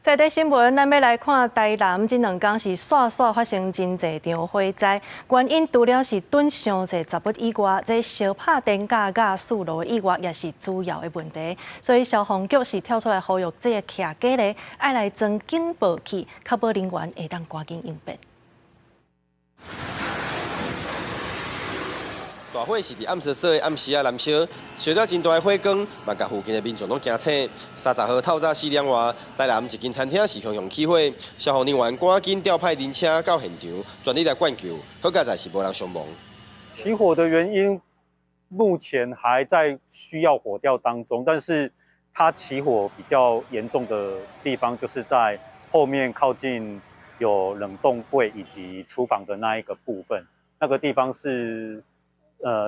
在地新闻，咱要来看台南这两天是刷刷发生真侪场火灾，原因除了是囤伤侪杂物以外，这烧拍电架甲四路以外，也是主要的问题。所以消防局是跳出来呼吁这个徛家咧，爱来装警报器，确保人员会当赶紧应变。 大火是伫暗时说的暗时燃烧，烧了真大的火光，嘛甲附近的民众拢惊醒。30号透早4点外，台南一间餐厅是熊熊起火，消防人员赶紧调派人车到现场，全力来灌救。好在是无人伤亡。起火的原因目前还在需要火调当中，但是它起火比较严重的地方就是在后面靠近有冷冻柜以及厨房的那一个部分，那个地方是。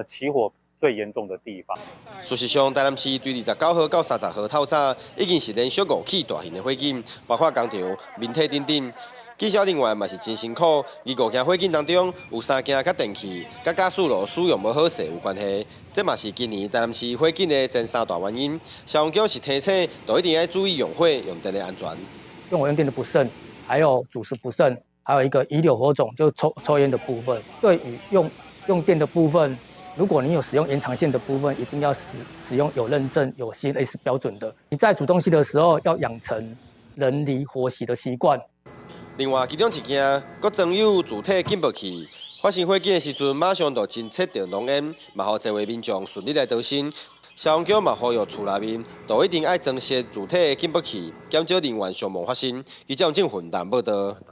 起火最严重的地方。事实上，台南市对29号到30号透早已经是连续5起大型的火警，包括工厂、民体等等。技消人员嘛是真辛苦。而5件火警当中，有3件甲电器、甲加速炉使用无好势有关系。这嘛是今年台南市火警的前3大原因。消防局是提醒，都一定要注意用火用电的安全。用火用电的不慎，还有煮食不慎，还有一个遗留火种，就是抽烟的部分。对于用电的部分，如果你有使用延长线的部分，一定要使用有认证、有 CNS 标准的。你在煮东西的时候，要养成人离火熄的习惯。另外，其中一件佫装有自体警报器，发生火警的时阵，马上就侦测到浓烟，嘛互侪位民众顺利来逃生。消防局嘛呼吁厝内面都一定要装设自体的警报器，减少人员伤亡发生。记者郑混淡报道。